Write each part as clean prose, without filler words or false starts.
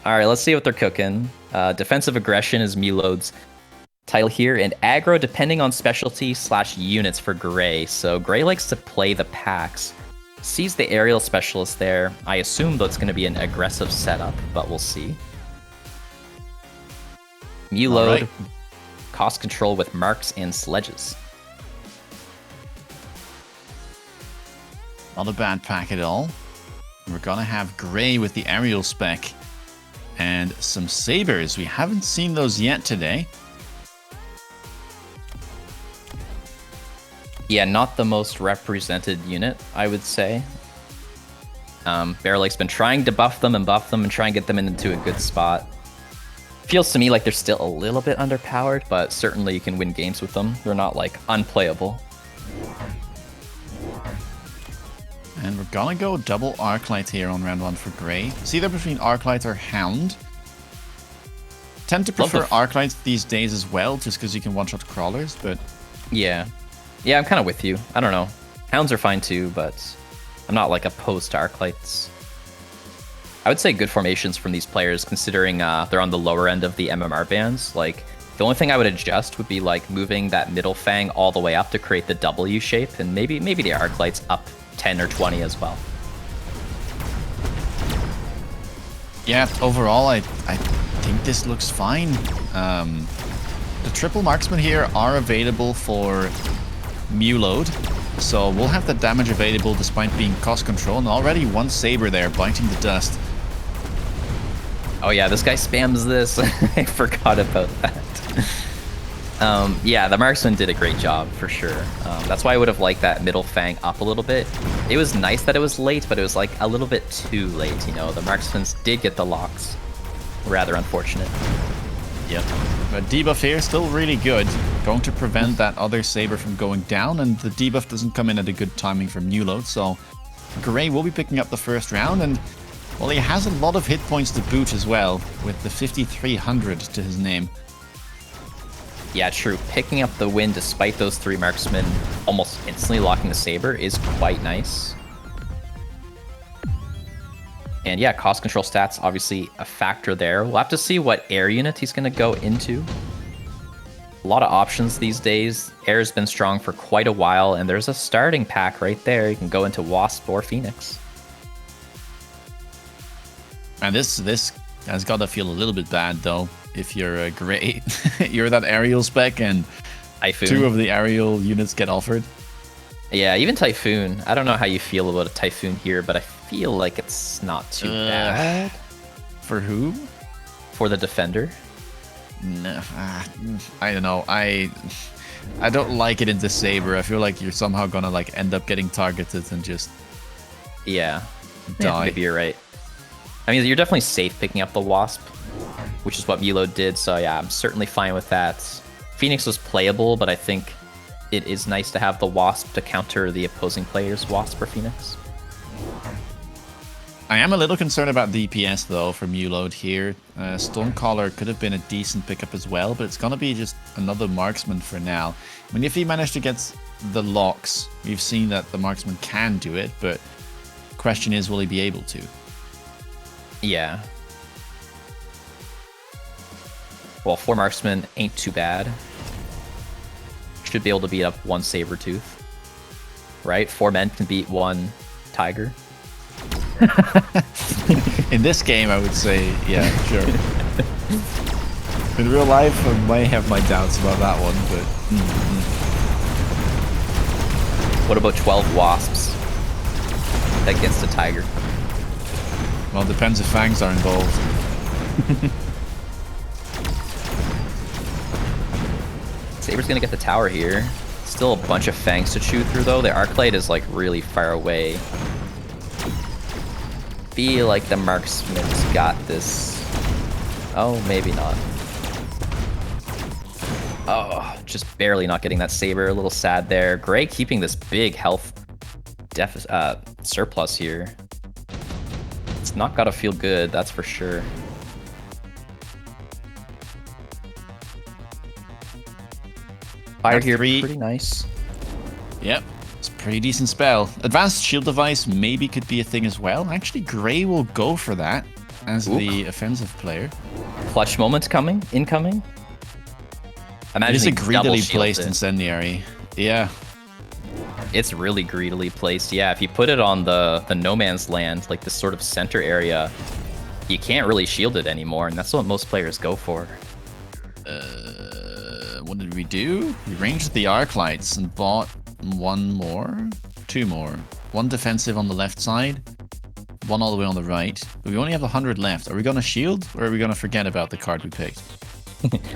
All right, let's see what they're cooking. Defensive aggression is Muload's title here, and aggro depending on specialty / units for Gray. So Gray likes to play the packs. Sees the aerial specialist there. I assume that's going to be an aggressive setup, but we'll see. Muload, right. Cost control with marks and sledges. Not a bad pack at all. We're going to have Gray with the aerial spec and some sabers. We haven't seen those yet today. Yeah, not the most represented unit, I would say. Bear Lake's been trying to buff them and try and get them into a good spot. Feels to me like they're still a little bit underpowered, but certainly you can win games with them. They're not, like, unplayable. And we're gonna go double Arclight here on round 1 for Gray. It's either between Arclight or Hound. Tend to prefer Arclight these days as well, just because you can one-shot crawlers, but... Yeah, I'm kind of with you. I don't know. Hounds are fine too, but I'm not, like, opposed to Arclights. I would say good formations from these players, considering they're on the lower end of the MMR bands. Like, the only thing I would adjust would be, like, moving that middle fang all the way up to create the W shape, and maybe the Arclights up 10 or 20 as well. Yeah, overall, I think this looks fine. The triple marksmen here are available for Muload, so we'll have the damage available despite being cost control, and already one saber there biting the dust. Oh yeah, this guy spams this. I forgot about that. Yeah, the marksman did a great job for sure. That's why I would have liked that middle fang up a little bit. It was nice that it was late, but it was like a little bit too late, you know. The marksmans did get the locks. Rather unfortunate. Yep. But debuff here still really good. Going to prevent that other saber from going down, and the debuff doesn't come in at a good timing for Muload, so Gray will be picking up the first round, and well, he has a lot of hit points to boot as well, with the 5300 to his name. Yeah, true. Picking up the win despite those 3 marksmen almost instantly locking the saber is quite nice. And yeah, cost control stats, obviously a factor there. We'll have to see what air unit he's going to go into. A lot of options these days. Air's been strong for quite a while, and there's a starting pack right there. You can go into Wasp or Phoenix. And this has got to feel a little bit bad, though. If you're a Gray, you're that aerial spec, and Typhoon. 2 of the aerial units get offered. Yeah, even Typhoon. I don't know how you feel about a Typhoon here, but I feel like it's not too bad. For who? For the defender. No, I don't know. I don't like it in the saber. I feel like you're somehow gonna like end up getting targeted and just die. Yeah, maybe you're right. I mean, you're definitely safe picking up the Wasp, which is what Muload did, so yeah, I'm certainly fine with that. Phoenix was playable, but I think it is nice to have the Wasp to counter the opposing player's Wasp or Phoenix. I am a little concerned about DPS, though, for Muload here. Stormcaller could have been a decent pickup as well, but it's going to be just another marksman for now. I mean, if he managed to get the locks, we've seen that the marksman can do it, but the question is, will he be able to? Yeah. Well, 4 marksmen ain't too bad. Should be able to beat up 1 Sabertooth. Right? 4 men can beat 1 Tiger. In this game, I would say, yeah, sure. In real life, I might have my doubts about that one, but... What about 12 Wasps against a Tiger? Well, it depends if fangs are involved. Saber's gonna get the tower here. Still a bunch of fangs to chew through, though. The Arclight is, like, really far away. Feel like the marksman's got this. Oh, maybe not. Oh, just barely not getting that saber. A little sad there. Gray keeping this big health surplus here. It's not gotta feel good, that's for sure. Fire here, pretty nice. Yep, it's a pretty decent spell. Advanced shield device maybe could be a thing as well. Actually, Gray will go for that. as the offensive player. Clutch moment incoming. Imagine It's a he double greedily shields placed it. incendiary. Yeah. It's really greedily placed. Yeah, if you put it on the no man's land, like this sort of center area, you can't really shield it anymore, and that's what most players go for. What did we do? We ranged the arc lights and bought two more. One defensive on the left side, one all the way on the right. But we only have 100 left. Are we going to shield, or are we going to forget about the card we picked?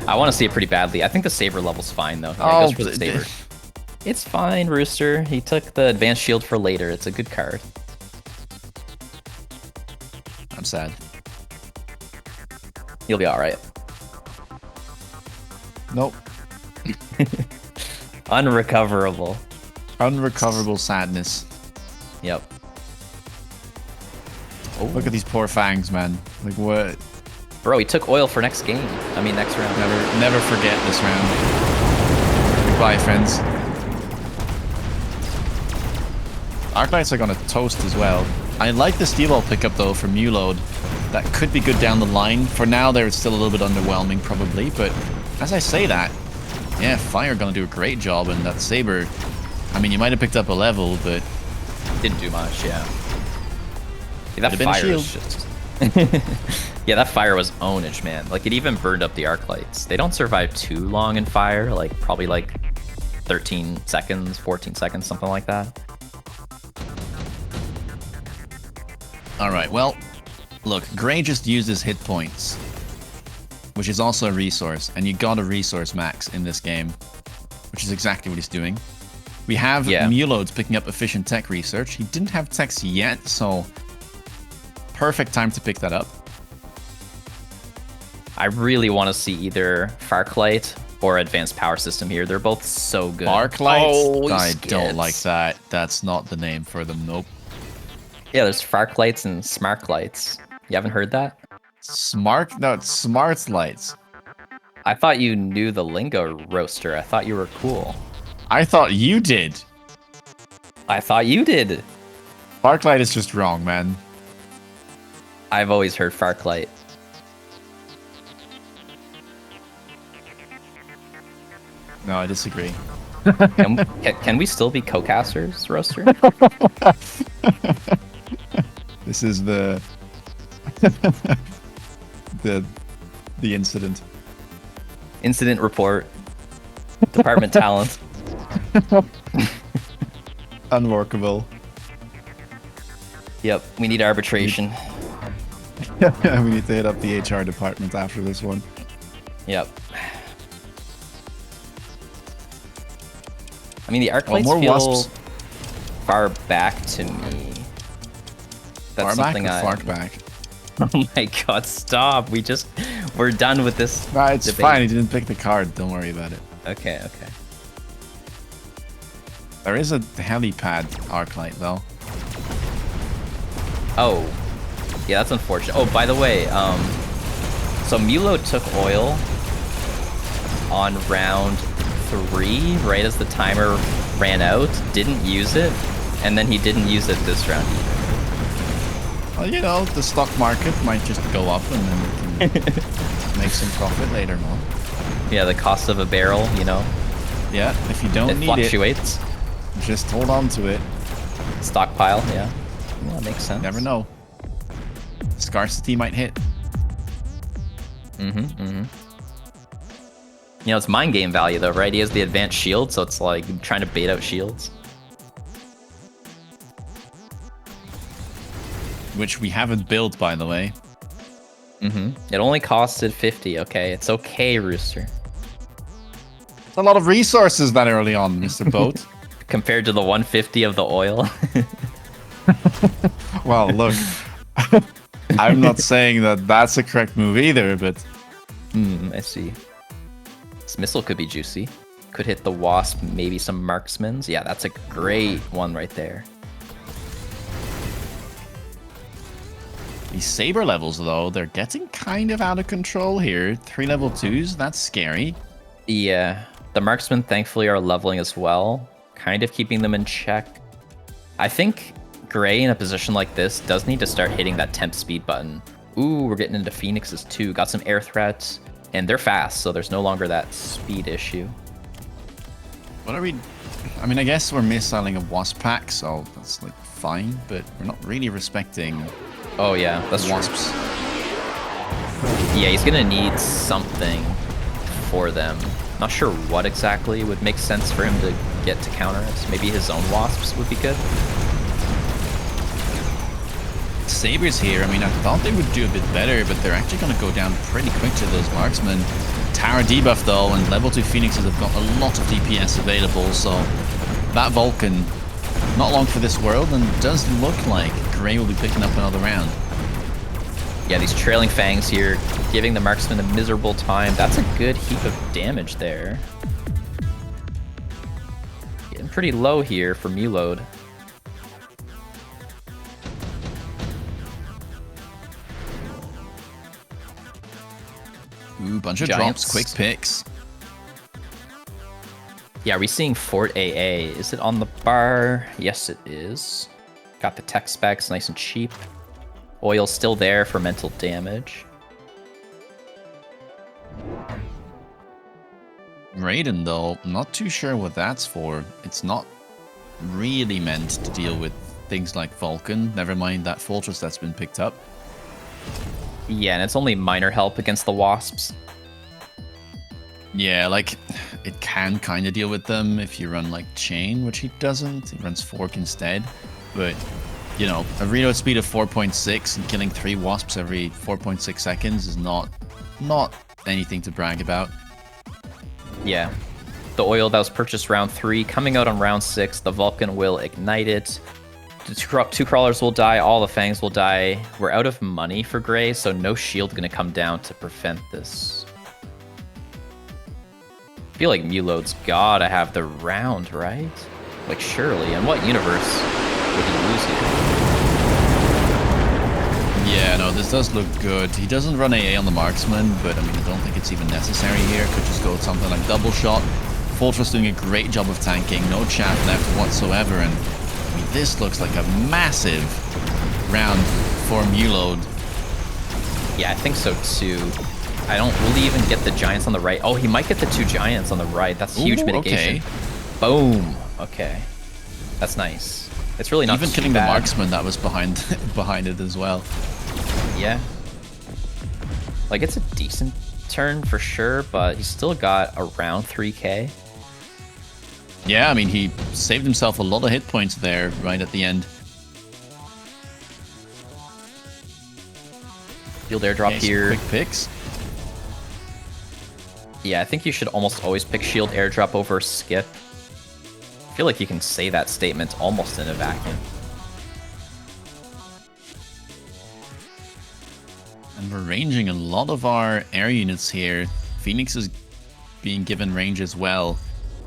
I want to see it pretty badly. I think the saber level's fine, though. Yeah, Oh, he goes for the saber. It's fine, Rooster. He took the advanced shield for later. It's a good card. I'm sad. You'll be all right. Nope. Unrecoverable. Unrecoverable sadness. Yep. Oh. Look at these poor fangs, man. Like, what? Bro, he took oil for next game. I mean, next round. Never forget this round. Goodbye, friends. Arclights are gonna toast as well. I like the steel ball pickup though for Muload. That could be good down the line. For now, they're still a little bit underwhelming probably, but as I say that, yeah, Fire gonna do a great job, and that saber. I mean, you might have picked up a level, but didn't do much. Yeah. That been fire shield. is just. Yeah, that fire was ownage, man. Like, it even burned up the arc lights. They don't survive too long in fire, like probably like 13 seconds, 14 seconds, something like that. all right. Well, look, Gray just uses hit points, which is also a resource, and you got a resource max in this game, which is exactly what he's doing. We have Muloads picking up efficient tech research. He didn't have techs yet, so perfect time to pick that up. I really want to see either Farclight or Advanced Power System here. They're both so good. Arclights? Oh, I skits. don't like that. That's not the name for them. Nope. Yeah, there's Farclights and Smartlights. You haven't heard that? Smart? No, it's Smart Lights. I thought you knew the lingo, Roaster. I thought you were cool. I thought you did. I thought you did. Sparklight is just wrong, man. I've always heard Farclight. No, I disagree. Can we still be co-casters, Roaster? This is the the incident. Incident report. Department talent. Unworkable. Yep, we need arbitration. We need to hit up the HR department after this one. Yep. I mean, the arc lights more feel wasps. far back to me. That's Far back something or I. far back? Oh my god! Stop. We're done with this. Nah, it's debate. fine. He didn't pick the card. Don't worry about it. Okay. Okay. There is a helipad arclight though. Oh, yeah, that's unfortunate. Oh, by the way, so Muload took oil on round 3, right as the timer ran out. Didn't use it, and then he didn't use it this round either. Well, you know, the stock market might just go up, and then we can make some profit later on. Yeah, the cost of a barrel, you know, Yeah, if you don't it need fluctuates. it, just hold on to it. Stockpile, yeah. Yeah, that makes sense. Never know. Scarcity might hit. You know, it's mind game value though, right? He has the advanced shield, so it's like trying to bait out shields. Which we haven't built, by the way. It only costed 50. Okay, it's okay, Rooster. A lot of resources that early on, Mr. Boat. Compared to the 150 of the oil. Well, look, I'm not saying that that's a correct move either, but I see. This missile could be juicy. Could hit the wasp, maybe some marksmans. Yeah, that's a great one right there. these saber levels, though, they're getting kind of out of control here. 3 level 2s, that's scary. Yeah, the marksmen thankfully are leveling as well, kind of keeping them in check. I think Gray in a position like this does need to start hitting that temp speed button. Ooh, we're getting into Phoenixes too. Got some air threats, and they're fast, so there's no longer that speed issue. What are we... I mean, I guess we're missiling a Wasp pack, so that's, like, fine, but we're not really respecting... Oh, yeah, that's Wasps. True. Yeah, he's gonna need something for them. Not sure what exactly would make sense for him to get to counter it. Maybe his own Wasps would be good. Sabres here, I mean, I thought they would do a bit better, but they're actually going to go down pretty quick to those marksmen. Tower debuff, though, and level 2 Phoenixes have got a lot of DPS available, so that Vulcan, not long for this world, and it does look like Grey will be picking up another round. Yeah, these trailing fangs here, giving the marksman a miserable time. That's a good heap of damage there. Getting pretty low here for Muload. Ooh, bunch of Giants. drops, quick picks. Yeah, are we seeing Fort AA? Is it on the bar? Yes, it is. Got the tech specs, nice and cheap. Oil still there for mental damage. Raiden, though, I'm not too sure what that's for. It's not really meant to deal with things like Vulcan. Never mind that Fortress that's been picked up. Yeah, and it's only minor help against the Wasps. Yeah, like, it can kind of deal with them if you run, like, Chain, which he doesn't. He runs Fork instead. But, you know, a reload speed of 4.6 and killing 3 Wasps every 4.6 seconds is not anything to brag about. Yeah. The oil that was purchased round 3, coming out on round 6, the Vulcan will ignite it. The two crawlers will die, all the fangs will die. We're out of money for Grey, so no shield gonna come down to prevent this. I feel like Muload's gotta have the round, right? Like, surely. In what universe would he lose here? Yeah, no, this does look good. He doesn't run AA on the marksman, but I mean, I don't think it's even necessary here. Could just go with something like double shot. Fortress doing a great job of tanking, no chaff left whatsoever, and I mean, this looks like a massive round for Muload. Yeah, I think so too. I don't really even get the giants on the right. Oh, he might get the 2 giants on the right. That's huge mitigation. Okay. Boom. Okay. That's nice. It's really not even too killing bad. the marksman that was behind it as well. Yeah. Like, it's a decent turn for sure, but he's still got around 3k. Yeah, I mean, he saved himself a lot of hit points there right at the end. Shield airdrop here. Quick picks. Yeah, I think you should almost always pick shield airdrop over skip. I feel like you can say that statement almost in a vacuum. And we're ranging a lot of our air units here. Phoenix is being given range as well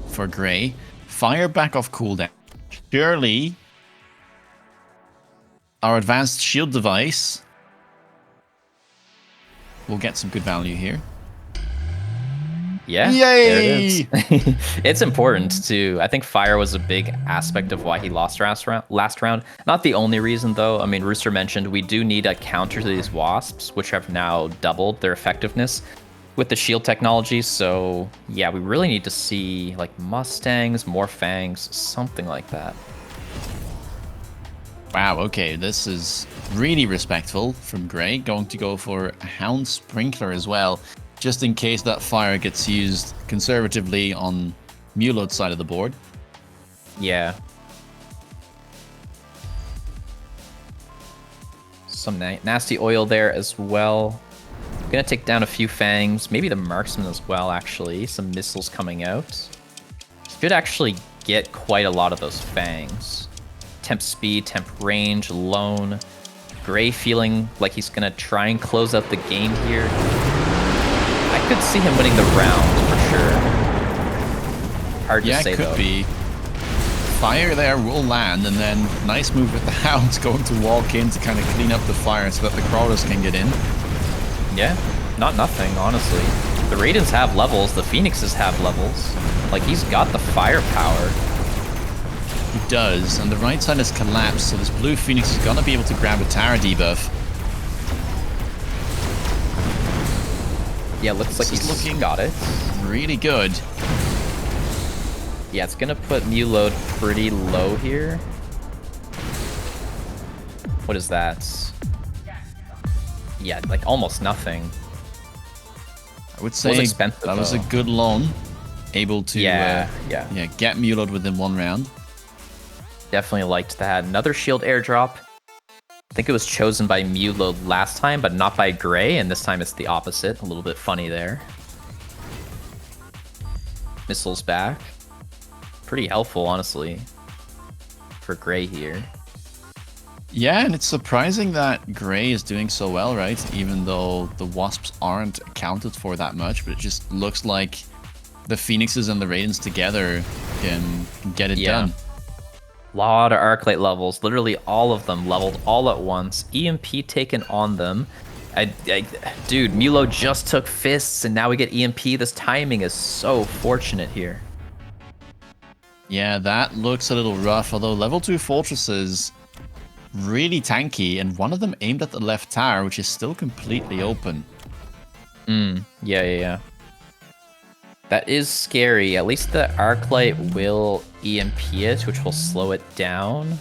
for Grey. Fire back off cooldown. Surely our advanced shield device will get some good value here. Yeah, yay! There it is. It's important too. I think fire was a big aspect of why he lost last round. Not the only reason though. I mean, Rooster mentioned we do need a counter to these wasps, which have now doubled their effectiveness with the shield technology. So yeah, we really need to see like Mustangs, more fangs, something like that. Wow, okay, this is really respectful from Grey. Going to go for a Hound Sprinkler as well, just in case that fire gets used conservatively on Muload's side of the board. Yeah. Some nasty oil there as well. Gonna take down a few fangs, maybe the marksman as well, actually. Some missiles coming out. Should actually get quite a lot of those fangs. Temp speed, temp range, lone. Grey feeling like he's gonna try and close out the game here. I could see him winning the round for sure. Hard to say though. Yeah, could be. Fire there will land, and then nice move with the Hounds going to walk in to kind of clean up the fire so that the crawlers can get in. Yeah, not nothing, honestly. The Raidens have levels, the Phoenixes have levels. Like, he's got the firepower. He does, and the right side has collapsed, so this blue Phoenix is gonna be able to grab a tower debuff. Yeah, looks like he's looking got it. Really good. Yeah, it's gonna put Muload pretty low here. What is that? Yeah, like almost nothing. I would say that was a good loan. Able to get Muload within 1 round. Definitely liked that. Another shield airdrop. I think it was chosen by Muload last time, but not by Gray, and this time it's the opposite. A little bit funny there. Missiles back. Pretty helpful, honestly, for Gray here. Yeah, and it's surprising that Gray is doing so well, right? Even though the Wasps aren't accounted for that much, but it just looks like the Phoenixes and the Raidens together can get it done. Lot of Arclight levels, literally all of them leveled all at once. EMP taken on them. Dude, Muload just took Fists, and now we get EMP. This timing is so fortunate here. Yeah, that looks a little rough, although level 2 fortresses really tanky, and one of them aimed at the left tower, which is still completely open. Yeah. That is scary. At least the Arclight will EMP it, which will slow it down.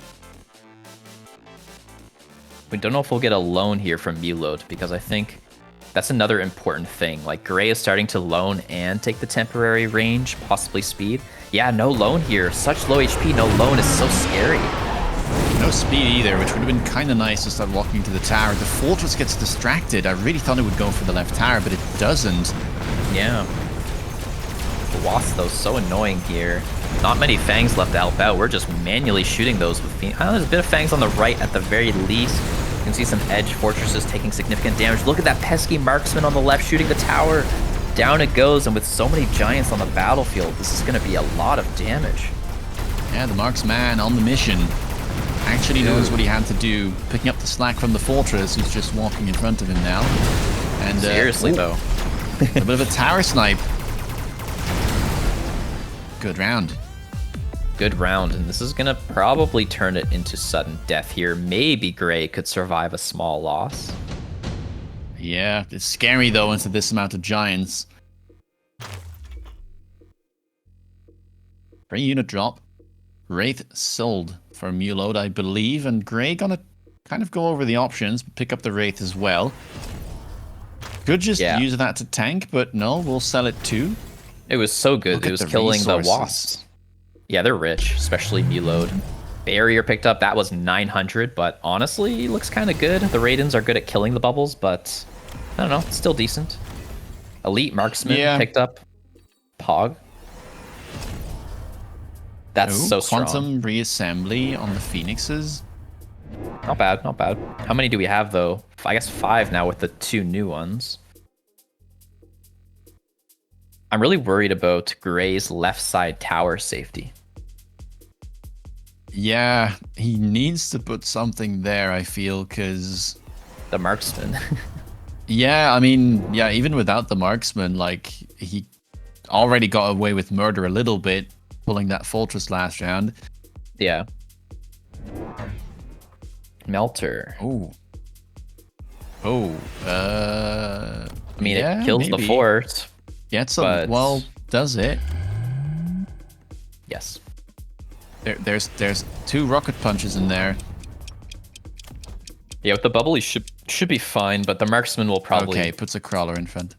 We don't know if we'll get a loan here from Muload, because I think that's another important thing. Like, Gray is starting to loan and take the temporary range, possibly speed. Yeah, no loan here. Such low HP, no loan is so scary. No speed either, which would have been kind of nice to start walking to the tower. The fortress gets distracted. I really thought it would go for the left tower, but it doesn't. Yeah. The Wasp, though, so annoying here. Not many Fangs left to help out. We're just manually shooting those with Phoenix. There's a bit of Fangs on the right at the very least. You can see some edge fortresses taking significant damage. Look at that pesky marksman on the left shooting the tower. Down it goes, and with so many giants on the battlefield, this is going to be a lot of damage. Yeah, the marksman on the mission actually knows what he had to do, picking up the slack from the fortress, who's just walking in front of him now. And seriously, though. A bit of a tower snipe. Good round. Good round, and this is going to probably turn it into sudden death here. Maybe Gray could survive a small loss. Yeah, it's scary, though, into this amount of giants. Great unit drop. Wraith sold for Muload, I believe, and Gray gonna kind of go over the options, pick up the Wraith as well. Could just use that to tank, but no, we'll sell it too. It was so good. It was killing the Wasps. Yeah, they're rich, especially Muload. Barrier picked up. That was 900, but honestly, looks kind of good. The Raidens are good at killing the bubbles, but I don't know. It's still decent. Elite Marksman picked up. Pog. That's so strong. Quantum reassembly on the Phoenixes. Not bad, not bad. How many do we have, though? I guess 5 now with the 2 new ones. I'm really worried about Gray's left side tower safety. Yeah, he needs to put something there, I feel, because... The marksman. Yeah, I mean, yeah, even without the marksman, like, he already got away with murder a little bit, pulling that fortress last round. Yeah. Melter. Oh. I mean, it kills the fort. Gets some, well, does it? Yes. There's 2 rocket punches in there. Yeah, with the bubble, he should be fine, but the marksman will probably... Okay, puts a crawler in front.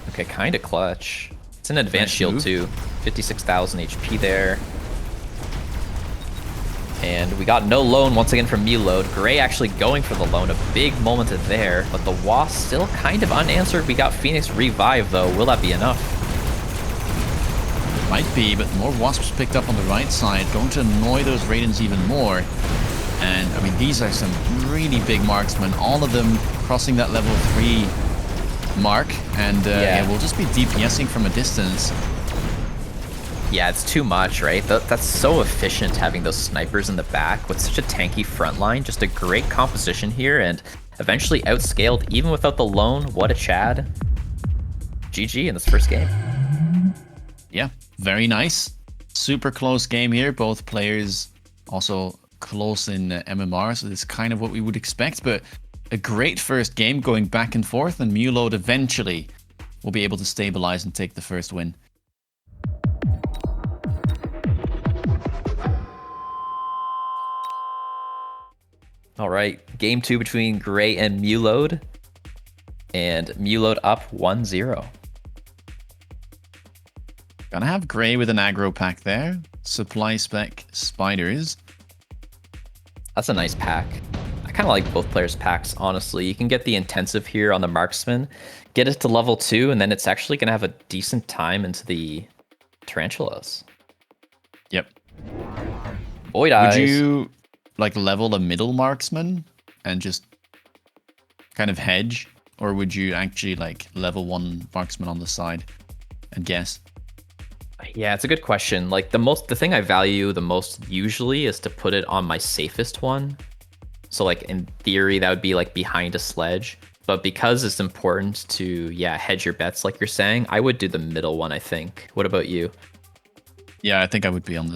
Okay, kind of clutch. It's an advanced shield, too. 56,000 HP there. And we got no loan once again from Muload. Gray actually going for the loan. A big moment there, but the Wasp still kind of unanswered. We got Phoenix revive, though. Will that be enough? Might be, but more Wasps picked up on the right side. Going to annoy those Raidens even more. And, I mean, these are some really big marksmen. All of them crossing that level 3 mark. And we'll just be DPSing from a distance. Yeah, it's too much, right? That's so efficient having those snipers in the back with such a tanky front line. Just a great composition here and eventually outscaled even without the loan. What a Chad. GG in this first game. Yeah, very nice. Super close game here. Both players also close in MMR, so it's kind of what we would expect. But a great first game going back and forth, and Muload eventually will be able to stabilize and take the first win. All right, game 2 between Gray and Muload. And Muload up 1-0. Gonna have Gray with an aggro pack there. Supply spec spiders. That's a nice pack. I kind of like both players' packs, honestly. You can get the intensive here on the marksman, get it to level 2, and then it's actually going to have a decent time into the tarantulas. Yep. Void Eyes. Would you like level a middle marksman and just kind of hedge? Or would you actually like level 1 marksman on the side and guess? Yeah, it's a good question. Like the thing I value the most usually is to put it on my safest one. So like in theory that would be like behind a sledge, but because it's important to hedge your bets like you're saying, I would do the middle one, I think. What about you? Yeah, I think I would be on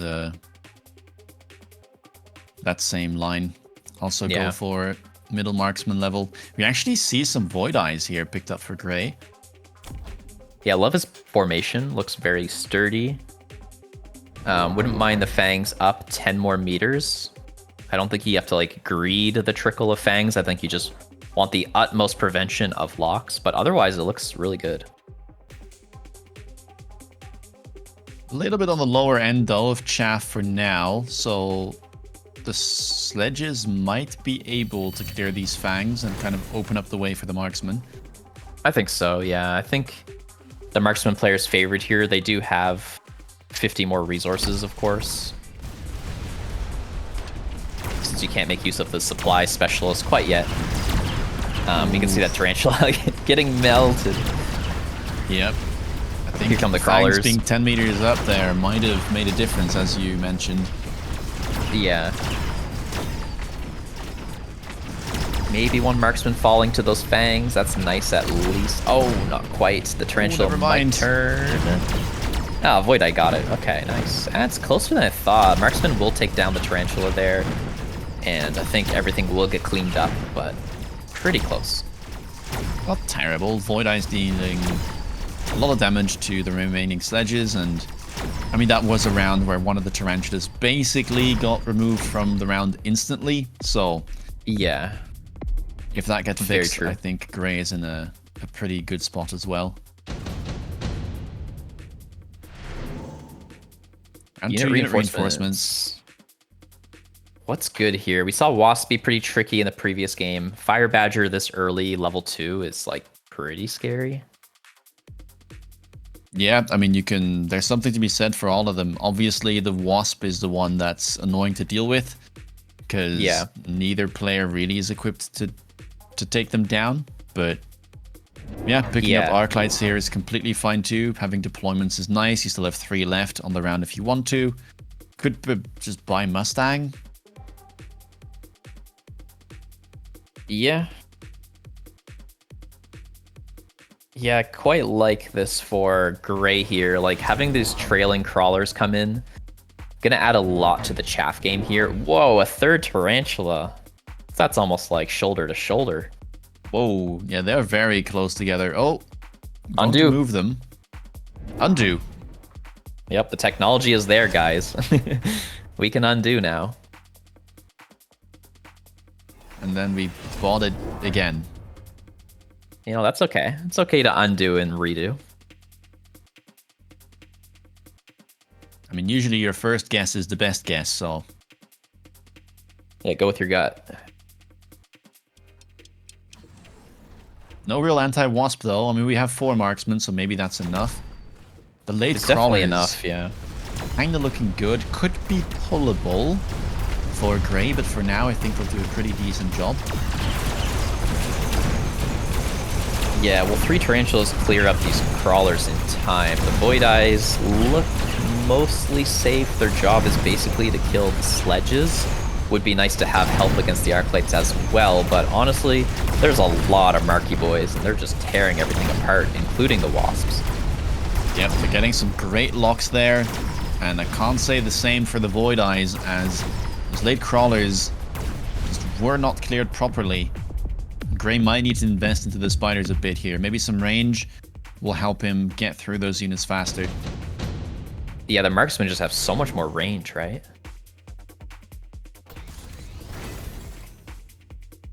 that same line. Also go for middle marksman level. We actually see some Void Eyes here picked up for Gray. Yeah, I love his formation. Looks very sturdy. Wouldn't mind the fangs up 10 more meters. I don't think you have to like greed the trickle of fangs. I think you just want the utmost prevention of locks, but otherwise it looks really good. A little bit on the lower end though of chaff for now, so the sledges might be able to clear these fangs and kind of open up the way for the marksman. I think so, yeah. I think the marksman player's favorite here. They do have 50 more resources, of course. Since you can't make use of the supply specialist quite yet. You can see that tarantula getting melted. Yep. I think here come the crawlers. Being 10 meters up there might have made a difference, as you mentioned. Yeah. Maybe one marksman falling to those fangs. That's nice at least. Oh, not quite. The tarantula might turn. Oh, Void Eye got it. Okay, nice. That's closer than I thought. Marksman will take down the tarantula there. And I think everything will get cleaned up, but pretty close. Not terrible. Void Eye's dealing a lot of damage to the remaining sledges, and I mean, that was a round where one of the tarantulas basically got removed from the round instantly, so yeah. If that gets fixed, I think Gray is in a pretty good spot as well. And unit 2 unit reinforcements. What's good here? We saw Wasp be pretty tricky in the previous game. Fire Badger this early, level 2, is like pretty scary. Yeah, I mean, there's something to be said for all of them. Obviously, the Wasp is the one that's annoying to deal with, because neither player really is equipped to take them down. But yeah, picking up Arclights here is completely fine too. Having deployments is nice. You still have 3 left on the round if you want to. Could just buy Mustang. Yeah. Yeah, quite like this for Gray here. Like having these trailing crawlers come in, gonna add a lot to the chaff game here. Whoa, a third tarantula. That's almost like shoulder to shoulder. Whoa, yeah, they're very close together. Oh, undo. To move them. Undo. Yep, the technology is there, guys. We can undo now. And then we bought it again. You know, that's okay. It's okay to undo and redo. I mean, usually your first guess is the best guess, so... Yeah, go with your gut. No real anti-wasp, though. I mean, we have 4 marksmen, so maybe that's enough. The late it's crawler definitely enough, yeah. Kind of looking good. Could be pullable for Gray, but for now, I think they'll do a pretty decent job. Yeah, well, 3 tarantulas clear up these crawlers in time. The Void Eyes look mostly safe. Their job is basically to kill the sledges. Would be nice to have help against the Arclights as well, but honestly, there's a lot of Marky Boys, and they're just tearing everything apart, including the Wasps. Yep, they're getting some great locks there, and I can't say the same for the Void Eyes, as those late crawlers just were not cleared properly. Gray might need to invest into the spiders a bit here. Maybe some range will help him get through those units faster. Yeah, the marksmen just have so much more range, right?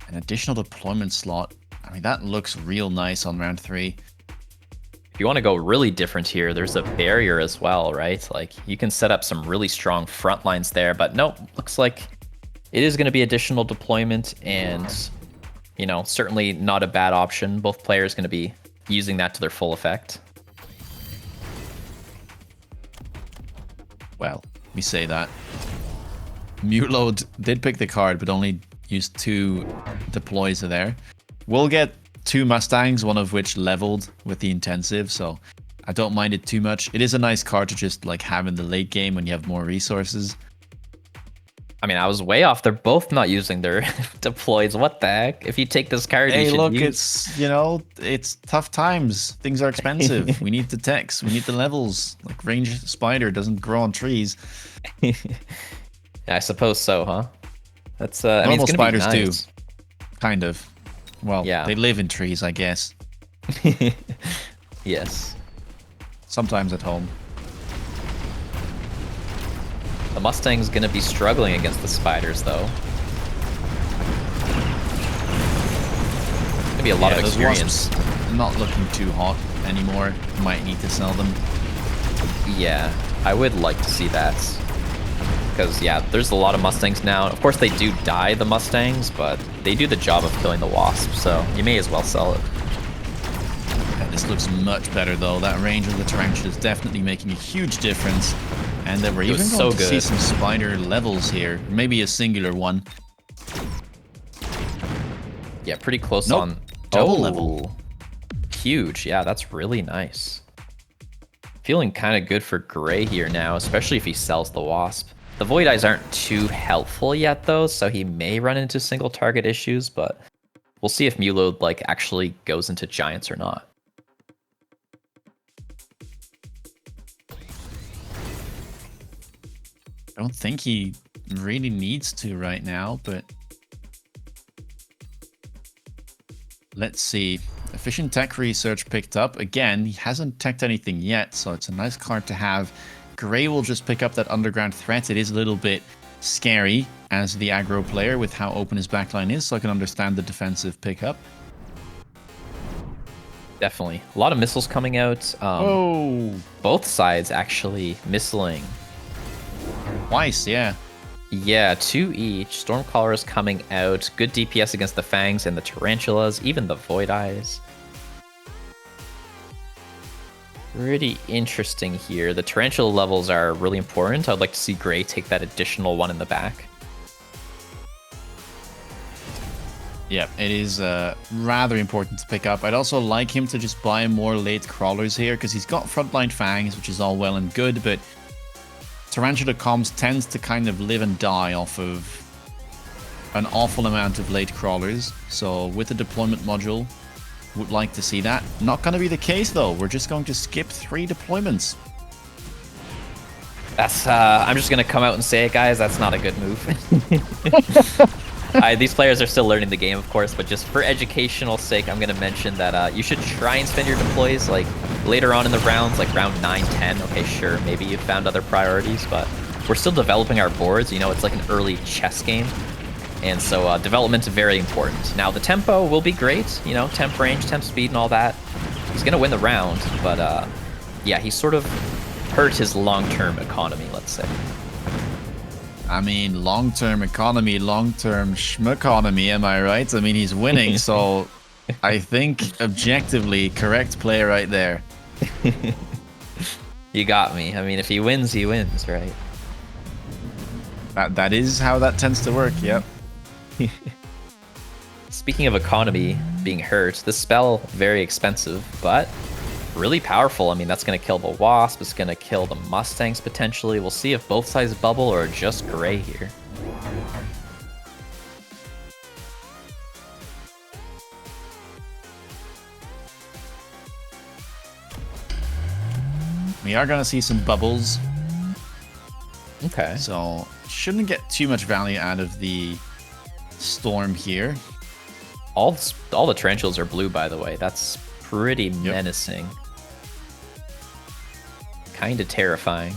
An additional deployment slot. I mean, that looks real nice on round 3. If you want to go really different here, there's a barrier as well, right? Like, you can set up some really strong front lines there, but nope, looks like it is going to be additional deployment, and, you know, certainly not a bad option. Both players going to be using that to their full effect. Well, we say that. Muload did pick the card, but only used 2 deploys there. We'll get 2 Mustangs, one of which leveled with the intensive, so I don't mind it too much. It is a nice card to just like have in the late game when you have more resources. I mean, I was way off. They're both not using their deploys. What the heck? If you take this card, you Hey, should look, use... it's, you know, it's tough times. Things are expensive. We need the techs. We need the levels. Like, ranged spider doesn't grow on trees. Yeah, I suppose so, huh? That's I mean, Normal it's gonna be spiders nice. do. Kind of. Well, Yeah. they live in trees, I guess. Yes. Sometimes at home. The Mustang's gonna be struggling against the spiders, though. Gonna be a lot of those experience. wasps not looking too hot anymore. Might need to sell them. Yeah, I would like to see that. Because, yeah, there's a lot of Mustangs now. Of course, they do die, the Mustangs, but they do the job of killing the wasps, so you may as well sell it. Yeah, this looks much better, though. That range of the Tarantula is definitely making a huge difference. And then we're even going so to see good. some spider levels here. Maybe a singular one. Yeah, pretty close Nope. on... Double level. Huge. Yeah, that's really nice. Feeling kind of good for Gray here now, especially if he sells the Wasp. The Void Eyes aren't too helpful yet, though, so he may run into single target issues, but we'll see if Muload like actually goes into Giants or not. I don't think he really needs to right now, but let's see. Efficient Tech Research picked up. Again, he hasn't teched anything yet, so it's a nice card to have. Gray will just pick up that Underground Threat. It is a little bit scary as the aggro player with how open his backline is, so I can understand the defensive pickup. Definitely. A lot of missiles coming out. Oh! Both sides actually missiling. Twice, yeah. Yeah, 2 each. Stormcallers coming out. Good DPS against the Fangs and the Tarantulas, even the Void Eyes. Pretty interesting here. The Tarantula levels are really important. I'd like to see Gray take that additional one in the back. Yeah, it is rather important to pick up. I'd also like him to just buy more late crawlers here, because he's got frontline Fangs, which is all well and good, but Tarantula comms tends to kind of live and die off of an awful amount of late crawlers. So with the deployment module, would like to see that. Not going to be the case, though. We're just going to skip 3 deployments. That's, I'm just going to come out and say it, guys. That's not a good move. These players are still learning the game, of course, but just for educational sake, I'm going to mention that you should try and spend your deploys like later on in the rounds, like round 9, 10. Okay, sure, maybe you found other priorities, but we're still developing our boards. You know, it's like an early chess game. And so development is very important. Now, the tempo will be great, you know, temp range, temp speed, and all that. He's going to win the round, but yeah, he sort of hurt his long-term economy, let's say. I mean, long-term economy, long-term schmeconomy, am I right? I mean, he's winning, so I think objectively correct play right there. You got me. I mean, if he wins, right? That is how that tends to work, yep. Speaking of economy being hurt, this spell, very expensive, but really powerful. I mean, that's going to kill the Wasp. It's going to kill the Mustangs, potentially. We'll see if both sides bubble or just Gray here. We are going to see some bubbles. Okay. So, shouldn't get too much value out of the storm here. All the tarantulas are blue, by the way. That's pretty menacing. kind of terrifying.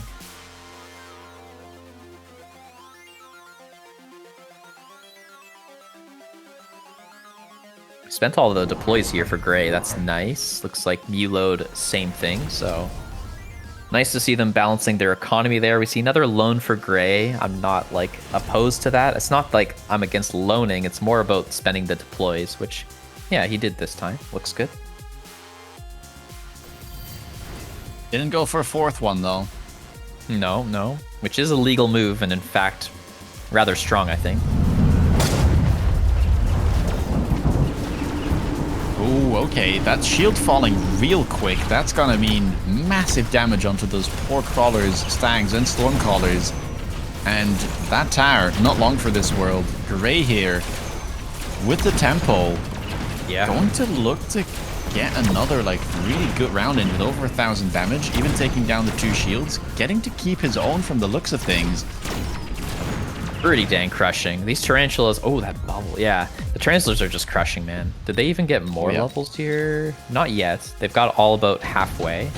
Spent all the deploys here for Gray. That's nice. Looks like Muload, same thing. So nice to see them balancing their economy there. We see another loan for Gray. I'm not like opposed to that. It's not like I'm against loaning. It's more about spending the deploys, which, yeah, he did this time. Looks good. Didn't go for a fourth one, though. No. Which is a legal move, and in fact, rather strong, I think. Ooh, okay. That shield falling real quick. That's gonna mean massive damage onto those poor crawlers, stags, and stormcallers. And that tower, not long for this world. Gray here, with the tempo, going to look to get another like really good round in with over 1,000 damage, even taking down the 2 shields, getting to keep his own from the looks of things. Pretty dang crushing. These tarantulas, oh, that bubble, yeah. The tarantulas are just crushing, man. Did they even get more levels here? Not yet. They've got all about halfway.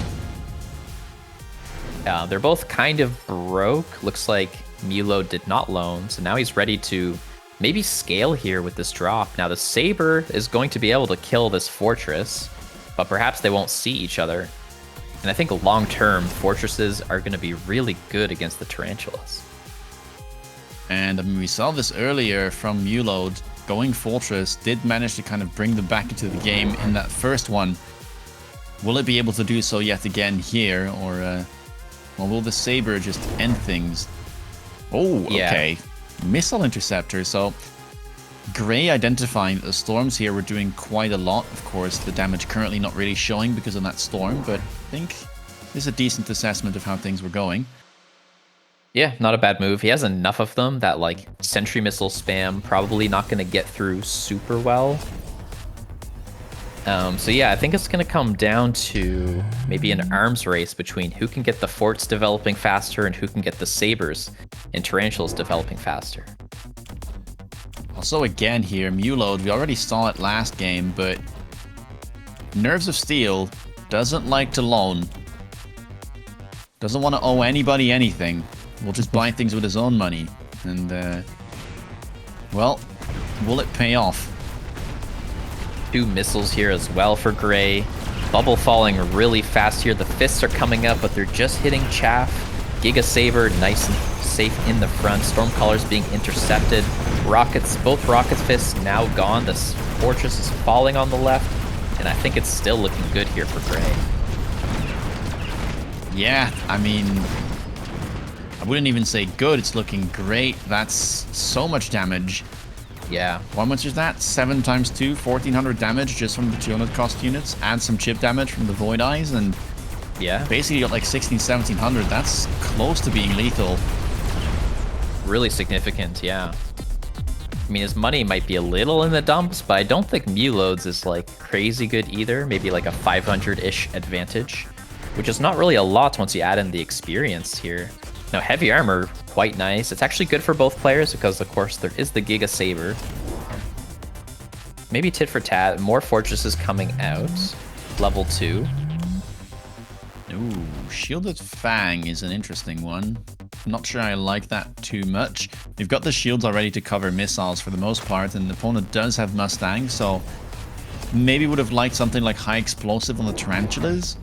They're both kind of broke. Looks like Muload did not loan, so now he's ready to maybe scale here with this drop. Now the Saber is going to be able to kill this fortress, but perhaps they won't see each other. And I think long-term, fortresses are going to be really good against the tarantulas. And I mean, we saw this earlier from Muload. Going Fortress did manage to kind of bring them back into the game in that first one. Will it be able to do so yet again here? Or will the Saber just end things? Oh, okay. Missile Interceptor. So Gray identifying that the storms here were doing quite a lot. Of course, the damage currently not really showing because of that storm, but I think this is a decent assessment of how things were going. Yeah, not a bad move. He has enough of them that, like, sentry missile spam probably not going to get through super well. So yeah, I think it's going to come down to maybe an arms race between who can get the forts developing faster and who can get the sabers and tarantulas developing faster. Also, again here, Muload, we already saw it last game, but Nerves of Steel doesn't like to loan. Doesn't want to owe anybody anything. Will just buy things with his own money. And, well, will it pay off? 2 missiles here as well for Gray. Bubble falling really fast here. The fists are coming up, but they're just hitting chaff. Giga Saber nice and safe in the front. Stormcallers being intercepted. Rockets, both rocket fists now gone. The fortress is falling on the left. And I think it's still looking good here for Gray. Yeah, I mean, I wouldn't even say good. It's looking great. That's so much damage. Yeah. How much is that? 7 times 2, 1,400 damage just from the 200 cost units. Add some chip damage from the Void Eyes, and yeah, basically you got like 1,600, 1,700. That's close to being lethal. Really significant, yeah. I mean, his money might be a little in the dumps, but I don't think Muload's is like crazy good either. Maybe like a 500-ish advantage, which is not really a lot once you add in the experience here. Now, heavy armor, quite nice. It's actually good for both players because, of course, there is the Giga Saber. Maybe tit for tat. More fortresses coming out. Level 2. Ooh, Shielded Fang is an interesting one. Not sure I like that too much. You've got the shields already to cover missiles for the most part, and the opponent does have Mustang, so maybe would have liked something like high explosive on the tarantulas.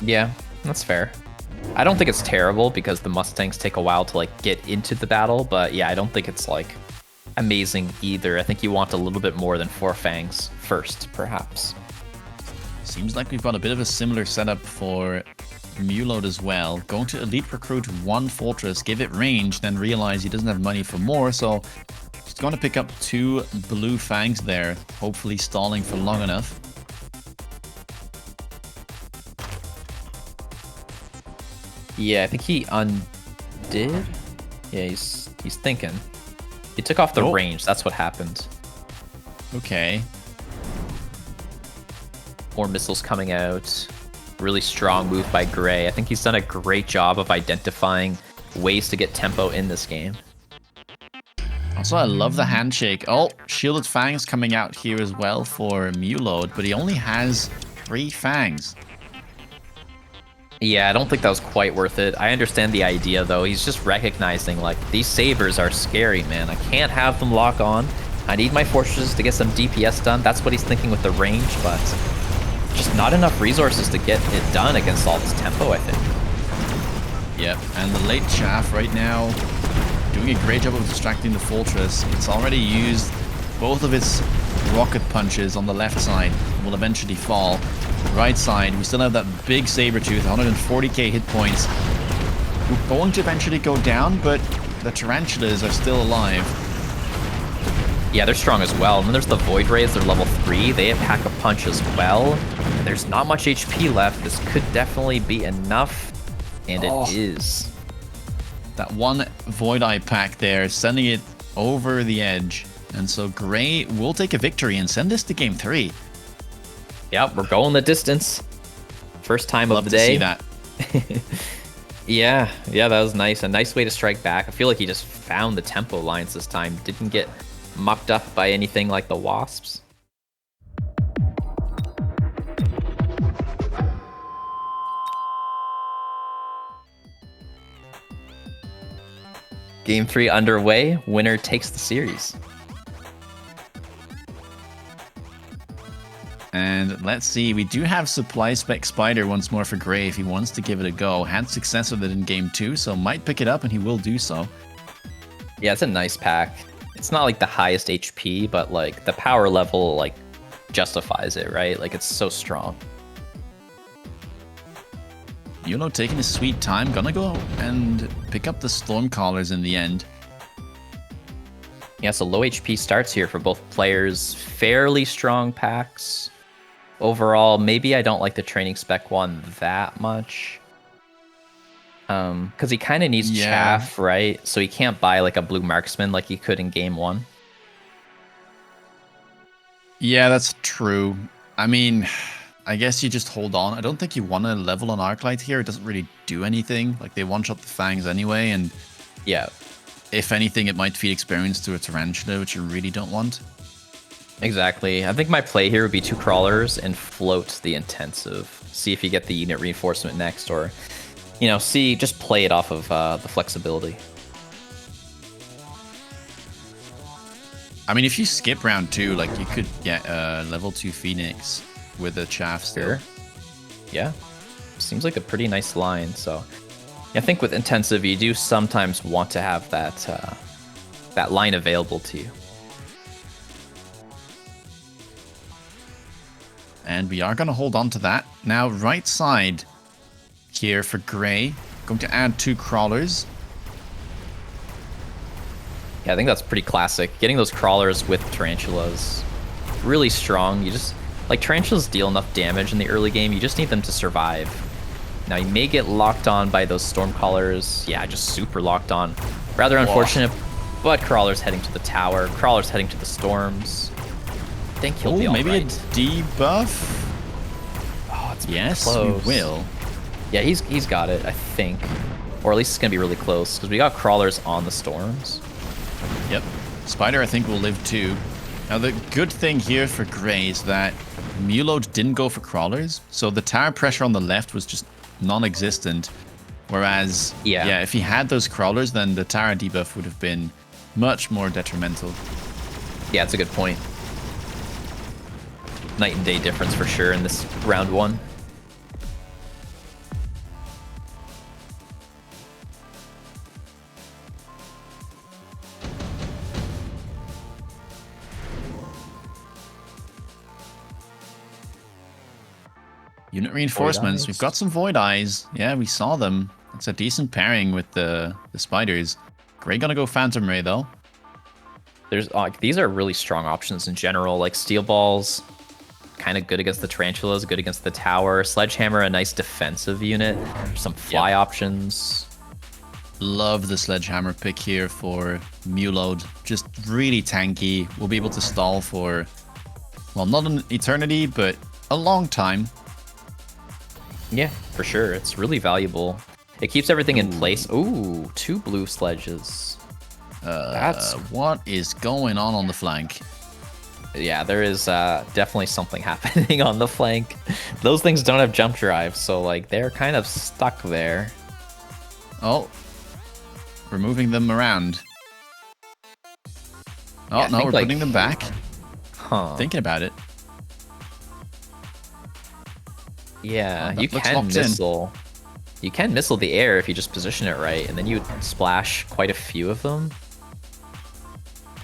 Yeah, that's fair. I don't think it's terrible because the Mustangs take a while to like get into the battle, but yeah, I don't think it's like amazing either. I think you want a little bit more than 4 fangs first, perhaps. Seems like we've got a bit of a similar setup for Muload as well. Going to elite recruit 1 fortress, give it range, then realize he doesn't have money for more, so he's going to pick up 2 blue fangs there, hopefully stalling for long enough. Yeah, I think he undid. Yeah, he's thinking. He took off the range. That's what happened. Okay. More missiles coming out. Really strong move by Gray. I think he's done a great job of identifying ways to get tempo in this game. Also, I love the handshake. Oh, Shielded Fangs coming out here as well for Muload, but he only has 3 fangs. Yeah, I don't think that was quite worth it. I understand the idea, though. He's just recognizing, like, these sabers are scary, man. I can't have them lock on. I need my fortresses to get some DPS done. That's what he's thinking with the range, but just not enough resources to get it done against all this tempo, I think. Yep, and the late chaff right now doing a great job of distracting the fortress. It's already used both of its rocket punches on the left side. Will eventually fall. Right side, we still have that big saber tooth, 140k hit points. We're going to eventually go down, but the tarantulas are still alive. Yeah, they're strong as well. And then there's the Void Rays, they're level 3. They have Pack a Punch as well. And there's not much HP left. This could definitely be enough. And it is. That one Void Eye pack there, sending it over the edge. And so Gray will take a victory and send this to game 3. Yep, we're going the distance. First time of the day. Love to see that. Yeah, that was nice. A nice way to strike back. I feel like he just found the tempo lines this time. Didn't get mucked up by anything like the Wasps. Game 3 underway. Winner takes the series. And let's see, we do have Supply Spec Spider once more for Gray if he wants to give it a go. Had success with it in game 2, so might pick it up and he will do so. Yeah, it's a nice pack. It's not like the highest HP, but like the power level like justifies it, right? Like it's so strong. Muload taking his sweet time, gonna go and pick up the Stormcallers in the end. Yeah, so low HP starts here for both players. Fairly strong packs. Overall, maybe I don't like the training spec one that much. Because he kind of needs chaff, right? So he can't buy like a blue marksman like he could in game 1. Yeah, that's true. I mean, I guess you just hold on. I don't think you want to level on Arclight here. It doesn't really do anything. Like, they one-shot the Fangs anyway, and yeah, if anything, it might feed experience to a Tarantula, which you really don't want. Exactly. I think my play here would be 2 crawlers and float the intensive. See if you get the unit reinforcement next, or, you know, just play it off of the flexibility. I mean, if you skip round 2, like, you could get a level 2 Phoenix with a chaff still. Sure. Yeah. Seems like a pretty nice line, so I think with intensive, you do sometimes want to have that line available to you. And we are going to hold on to that. Now, right side here for Gray. Going to add 2 crawlers. Yeah, I think that's pretty classic. Getting those crawlers with tarantulas, really strong. You just, like, tarantulas deal enough damage in the early game. You just need them to survive. Now, you may get locked on by those Stormcallers. Yeah, just super locked on. Rather unfortunate, but Crawler's heading to the tower. Crawler's heading to the storms. I think he'll be all maybe right. a debuff? Oh, it's yes, close. we will. Yeah, he's got it, I think. Or at least it's going to be really close, because we got Crawlers on the storms. Yep. Spider, I think, will live too. Now, the good thing here for Gray is that Muload didn't go for Crawlers, so the tower pressure on the left was just non-existent. Whereas, yeah, if he had those Crawlers, then the tower debuff would have been much more detrimental. Yeah, it's a good point. Night and day difference for sure in this round 1. Unit reinforcements. We've got some Void Eyes. Yeah, we saw them. It's a decent pairing with the spiders. Gray gonna go Phantom Ray though. There's these are really strong options in general. Like Steel Balls, kind of good against the Tarantulas, good against the tower. Sledgehammer, a nice defensive unit. Some fly options. Love the Sledgehammer pick here for Muload. Just really tanky. We'll be able to stall for, well, not an eternity, but a long time. Yeah, for sure. It's really valuable. It keeps everything in place. Ooh, 2 blue sledges. That's what is going on the flank. Yeah, there is definitely something happening on the flank. Those things don't have jump drive, so like they're kind of stuck there. Oh, we're moving them around. Oh, Yeah, no, we're putting them back. Huh. Thinking about it. Yeah, you can missile. You can missile the air if you just position it right, and then you would splash quite a few of them.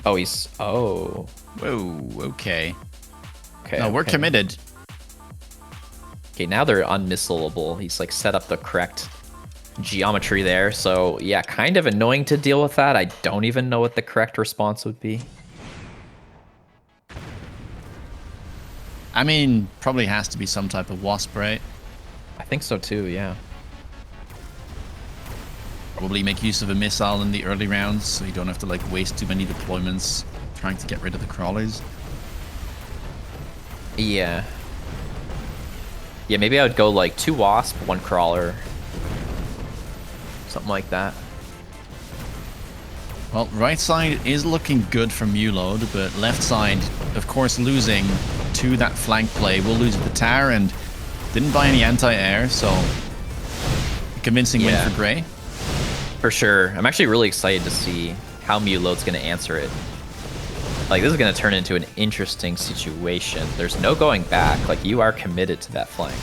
Oh, he's... Oh. Whoa, okay. Okay. No, we're committed. Okay, now they're unmissilable. He's like set up the correct geometry there. So yeah, kind of annoying to deal with that. I don't even know what the correct response would be. I mean, probably has to be some type of wasp, right? I think so too, yeah. Probably make use of a missile in the early rounds so you don't have to like waste too many deployments trying to get rid of the crawlers. Yeah. Yeah, maybe I would go like 2 wasp, 1 crawler. Something like that. Well, right side is looking good for Muload, but left side, of course, losing to that flank play. We'll lose the tower and didn't buy any anti-air, so a convincing win for Gray. For sure. I'm actually really excited to see how Muload's going to answer it. Like, this is going to turn into an interesting situation. There's no going back. Like, you are committed to that flank.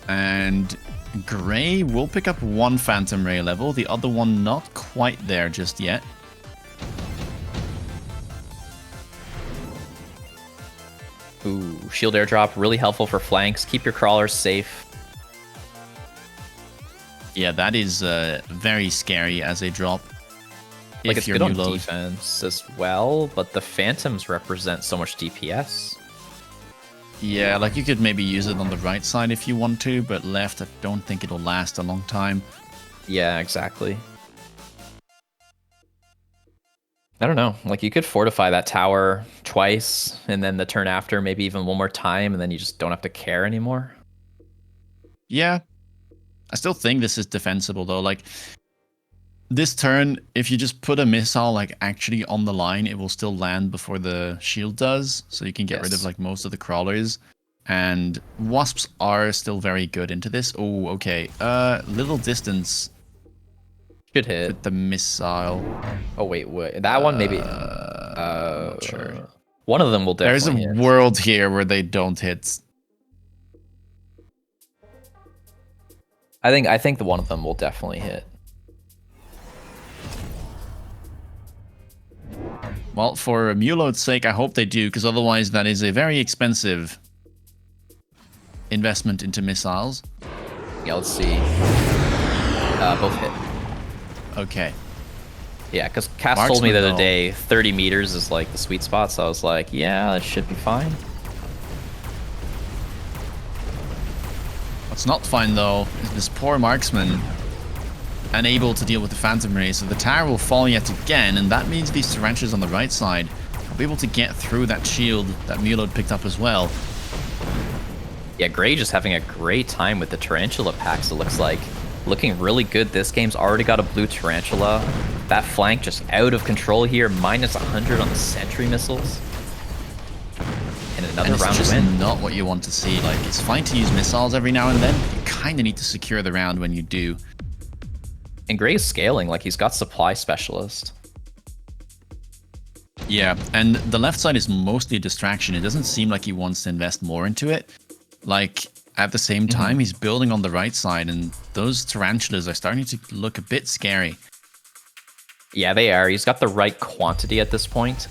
And Gray will pick up 1 Phantom Ray level, the other one not quite there just yet. Ooh, shield airdrop, really helpful for flanks. Keep your crawlers safe. Yeah, that is very scary as a drop. Like, it's good on defense as well, but the phantoms represent so much DPS. Yeah, like you could maybe use it on the right side if you want to, but left, I don't think it'll last a long time. Yeah, exactly. I don't know. Like, you could fortify that tower twice, and then the turn after, maybe even 1 more time, and then you just don't have to care anymore. Yeah. I still think this is defensible, though. Like, this turn, if you just put a missile, like, actually on the line, it will still land before the shield does, so you can get rid of, like, most of the crawlers. And wasps are still very good into this. Oh, okay. Little distance. Should hit. With the missile. Oh, wait, what? That one, maybe... not sure. One of them will definitely There's a world here where they don't hit. I think the one of them will definitely hit. Well, for Muload's sake, I hope they do, because otherwise that is a very expensive investment into missiles. Yeah, let's see. Both hit. Okay. Yeah, because Cass told me the other day 30 meters is like the sweet spot, so I was like, yeah, that should be fine. What's not fine, though, is this poor marksman unable to deal with the Phantom Ray, so the tower will fall yet again, and that means these tarantulas on the right side will be able to get through that shield that Muload picked up as well. Yeah, Gray just having a great time with the Tarantula packs, it looks like. Looking really good. This game's already got a blue Tarantula. That flank just out of control here, minus 100 on the sentry missiles. And another round just win. Not what you want to see. Like, it's fine to use missiles every now and then. You kind of need to secure the round when you do. And Gray's scaling, like he's got supply specialist. Yeah, and the left side is mostly a distraction. It doesn't seem like he wants to invest more into it. Like, at the same time, he's building on the right side, and those tarantulas are starting to look a bit scary. Yeah, they are. He's got the right quantity at this point.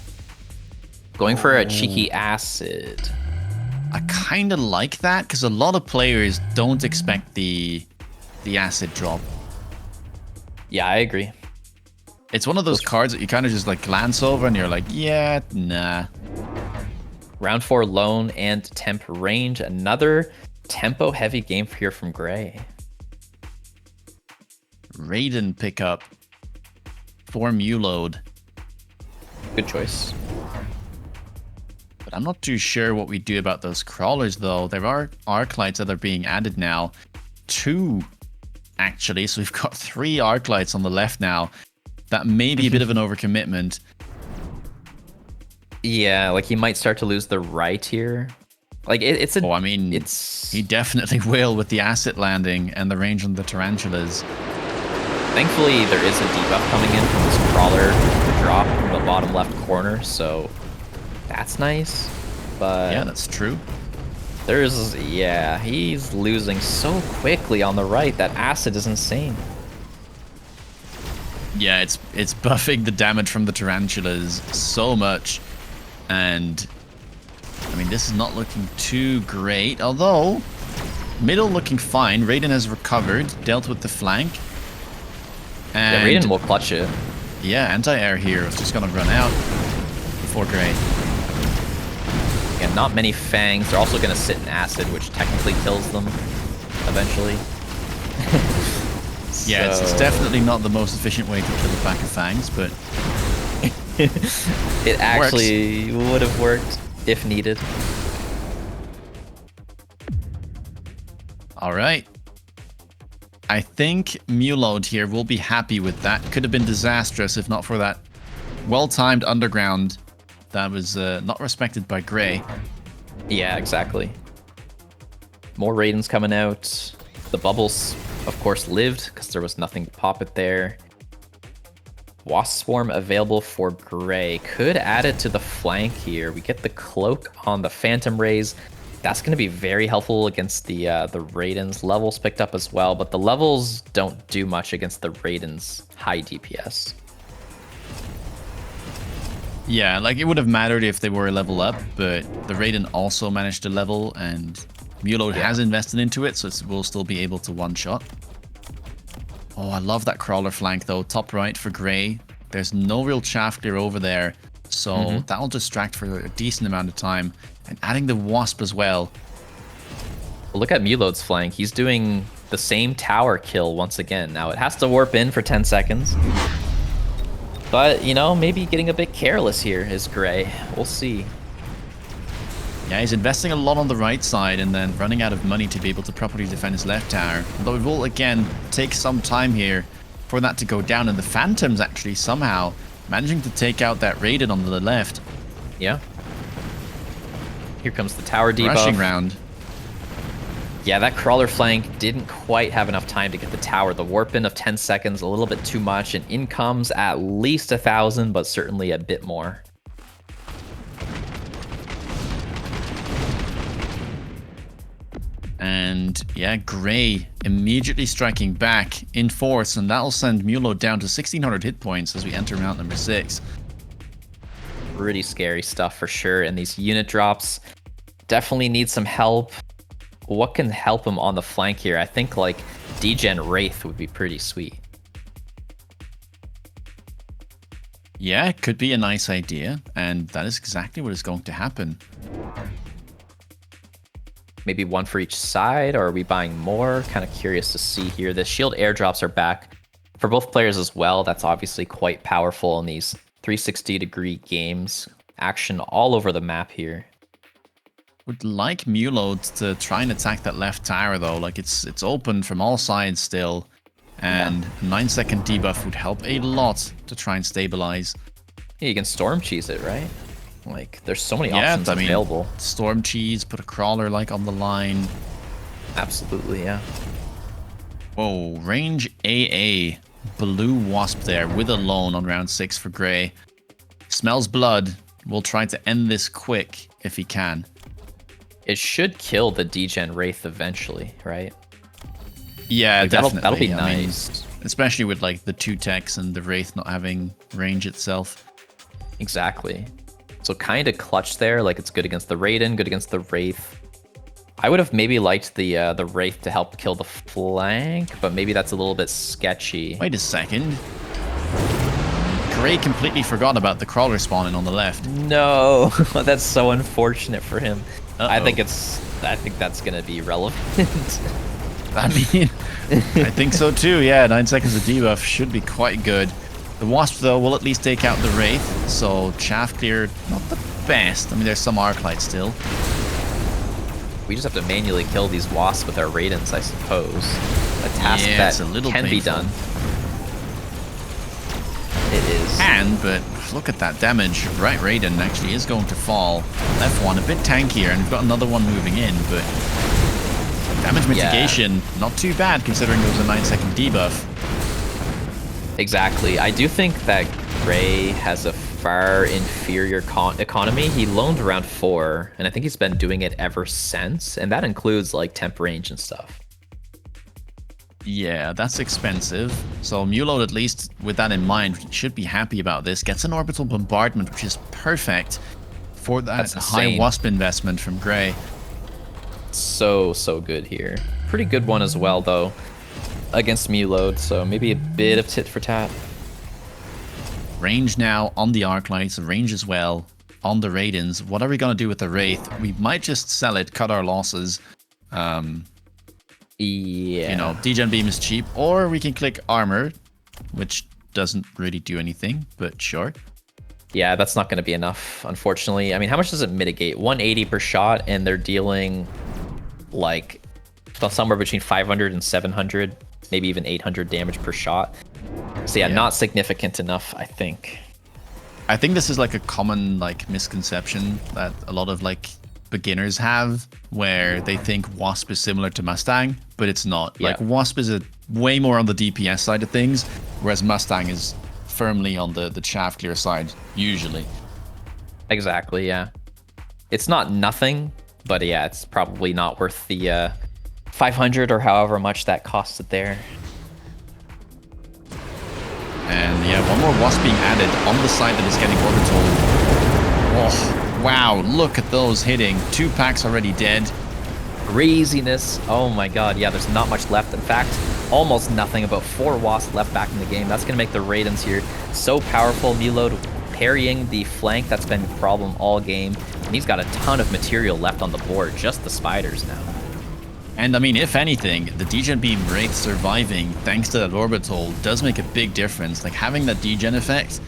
Going for a cheeky acid. I kind of like that, because a lot of players don't expect the acid drop. Yeah, I agree. It's one of those cards that you kind of just like glance over and you're like, yeah, nah. Round 4 lone and temp range. Another tempo heavy game here from Gray. Raiden pickup for Muload. Good choice. But I'm not too sure what we do about those crawlers, though. There are arc lights that are being added now. 2, actually. So we've got 3 arc lights on the left now. That may be a bit of an overcommitment. Yeah, like he might start to lose the right here. Like it's a. Oh, I mean, he definitely will with the asset landing and the range on the tarantulas. Thankfully, there is a debuff coming in from this crawler drop from the bottom left corner, so that's nice. But yeah, that's true. There's, yeah, he's losing so quickly on the right. That acid is insane. Yeah, it's buffing the damage from the tarantulas so much. And, I mean, this is not looking too great. Although, middle looking fine. Raiden has recovered, dealt with the flank. And yeah, Raiden will clutch it. Yeah, anti-air here is just going to run out before Gray. Yeah, not many fangs. They're also going to sit in acid, which technically kills them eventually. Yeah, it's definitely not the most efficient way to kill a pack of fangs, but it actually would have worked if needed. All right. I think Muload here will be happy with that. Could have been disastrous if not for that well-timed underground that was not respected by Gray. Yeah, exactly. More Raidens coming out. The bubbles, of course, lived because there was nothing to pop it there. Wasp Swarm available for Gray. Could add it to the flank here. We get the cloak on the Phantom Rays. That's going to be very helpful against the Raidens. Levels picked up as well, but the levels don't do much against the Raidens' high DPS. Yeah, like it would have mattered if they were a level up, but the Raiden also managed to level, and Muload has invested into it, so it will still be able to one-shot. Oh, I love that crawler flank though. Top right for Gray. There's no real chaff clear over there, so that'll distract for a decent amount of time. And adding the Wasp as well. Look at Muload's flank. He's doing the same tower kill once again. Now it has to warp in for 10 seconds. But, you know, maybe getting a bit careless here is Gray. We'll see. Yeah, he's investing a lot on the right side and then running out of money to be able to properly defend his left tower. Although it will, again, take some time here for that to go down. And the Phantoms actually somehow managing to take out that Raiden on the left. Yeah. Here comes the tower debuff. Rushing round. Yeah, that crawler flank didn't quite have enough time to get the tower. The warp in of 10 seconds, a little bit too much. And in comes at least 1,000, but certainly a bit more. And yeah, Gray immediately striking back in force, and that'll send Muload down to 1,600 hit points as we enter round number 6. Pretty scary stuff for sure. And these unit drops definitely need some help. What can help him on the flank here? I think like Degen Wraith would be pretty sweet. Yeah, it could be a nice idea, and that is exactly what is going to happen. Maybe one for each side, or are we buying more? Kind of curious to see here. The shield airdrops are back for both players as well. That's obviously quite powerful in these 360-degree games. Action all over the map here. Would like Muload to try and attack that left tower though. Like it's open from all sides still, and a 9-second debuff would help a lot to try and stabilize. Yeah, you can storm cheese it, right? Like there's so many options available. Storm cheese, put a crawler like on the line. Absolutely, yeah. Whoa, range AA. Blue Wasp there with a lone on round 6 for Gray. Smells blood. We'll try to end this quick if he can. It should kill the Degen Wraith eventually, right? Yeah, like, definitely. That'll be I nice. mean, especially with like the 2 techs and the Wraith not having range itself. Exactly. So kind of clutch there. Like it's good against the Raiden, good against the Wraith. I would have maybe liked the Wraith to help kill the flank, but maybe that's a little bit sketchy. Wait a second. Gray completely forgot about the crawler spawning on the left. No, that's so unfortunate for him. Uh-oh. I think that's gonna be relevant. I mean, I think so too. Yeah, 9 seconds of debuff should be quite good. The Wasp though will at least take out the Wraith, so chaff clear not the best. I mean, there's some Arclight still. We just have to manually kill these Wasps with our Raidens, I suppose. A task yeah, that it's a little can painful. be done. It is. But look at that damage. Right Raiden actually is going to fall. Left one a bit tankier, and we've got another one moving in, but damage mitigation, not too bad considering there was a 9-second debuff. Exactly. I do think that Gray has a far inferior economy. He loaned around 4, and I think he's been doing it ever since, and that includes like temp range and stuff. Yeah, that's expensive. So Muload, at least with that in mind, should be happy about this. Gets an orbital bombardment, which is perfect for that high Wasp investment from Gray. So good here. Pretty good one as well, though, against Muload, so maybe a bit of tit for tat. Range now on the Arclights, range as well on the Raidens. What are we going to do with the Wraith? We might just sell it, cut our losses. Yeah. You know, Degen Beam is cheap, or we can click Armor, which doesn't really do anything, but sure. Yeah, that's not going to be enough, unfortunately. I mean, how much does it mitigate? 180 per shot, and they're dealing like somewhere between 500 and 700, maybe even 800 damage per shot. So yeah, not significant enough, I think. I think this is like a common like misconception that a lot of like beginners have, where they think Wasp is similar to Mustang, but it's not. Like Wasp is way more on the DPS side of things, whereas Mustang is firmly on the chaff clear side, usually. Exactly, yeah. It's not nothing, but yeah, it's probably not worth the 500 or however much that costs it there. And yeah, one more Wasp being added on the side that is getting orbital. Oh, wow, look at those hitting. 2 packs already dead. Craziness. Oh my god, yeah, there's not much left. In fact, almost nothing. About 4 Wasps left back in the game. That's going to make the Raidens here so powerful. Muload parrying the flank. That's been the problem all game. And he's got a ton of material left on the board. Just the spiders now. And I mean, if anything, the Degen Beam Wraith surviving thanks to that orbital does make a big difference. Like, having that degen effect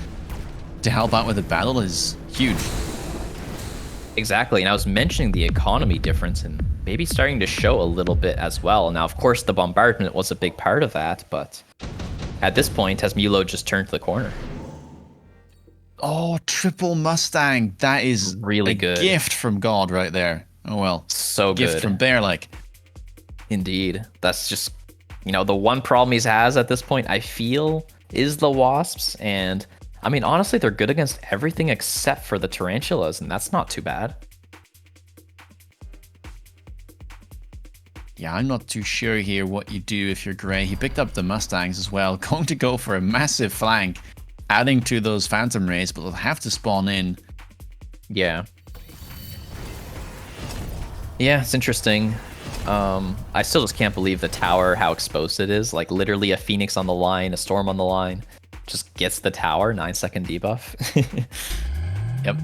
to help out with the battle is huge. Exactly, and I was mentioning the economy difference and maybe starting to show a little bit as well. Now, of course, the bombardment was a big part of that, but at this point, has Muload just turned the corner? Oh, triple Mustang. That is really a good gift from God right there. Oh, well. So gift good. from Bear, like. Indeed. That's just, you know, the one problem he has at this point, I feel, is the Wasps. And, I mean, honestly, they're good against everything except for the Tarantulas, and that's not too bad. Yeah, I'm not too sure here what you do if you're Gray. He picked up the Mustangs as well. Going to go for a massive flank, adding to those Phantom Rays, but they'll have to spawn in. Yeah. Yeah, it's interesting. I still just can't believe the tower, how exposed it is. Like, literally a Phoenix on the line, a Storm on the line, just gets the tower, 9-second debuff. Yep.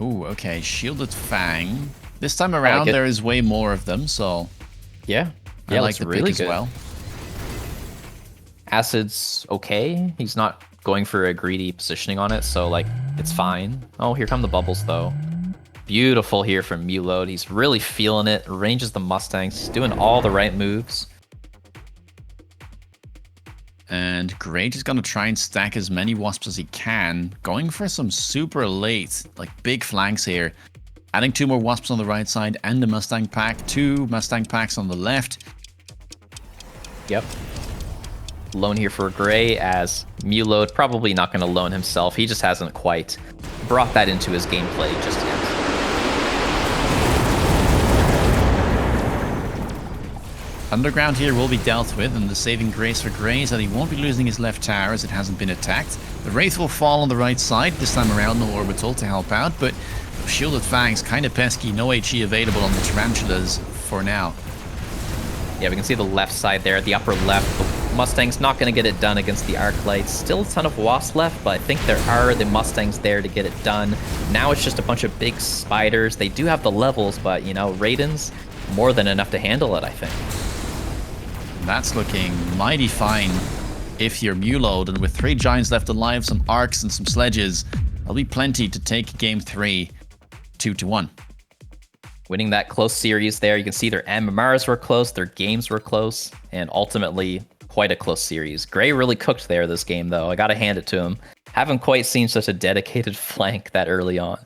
Ooh, okay, Shielded Fang. This time around, there is way more of them, so... Yeah. I like the really pick as well. Acid's okay. He's not going for a greedy positioning on it, so, like, it's fine. Oh, here come the bubbles, though. Beautiful here from Muload. He's really feeling it. Ranges the Mustangs. He's doing all the right moves. And Great is going to try and stack as many Wasps as he can. Going for some super late, like, big flanks here. Adding 2 more Wasps on the right side and the Mustang pack. 2 Mustang packs on the left. Yep. Loan here for Gray, as Muload probably not going to loan himself. He just hasn't quite brought that into his gameplay just yet. Underground here will be dealt with, and the saving grace for Gray is that he won't be losing his left tower as it hasn't been attacked. The Wraith will fall on the right side, this time around no orbital to help out, but Shielded Fang's kind of pesky, no HE available on the Tarantulas for now. Yeah, we can see the left side there, the upper left. The Mustang's not going to get it done against the Arclights. Still a ton of Wasps left, but I think there are the Mustangs there to get it done. Now it's just a bunch of big spiders. They do have the levels, but, you know, Raidens, more than enough to handle it, I think. That's looking mighty fine if you're Muload, and with 3 Giants left alive, some Arcs and some Sledges, there'll be plenty to take game 3 2-1. Winning that close series there, you can see their MMRs were close, their games were close, and ultimately quite a close series. Gray really cooked there this game, though. I gotta hand it to him. Haven't quite seen such a dedicated flank that early on.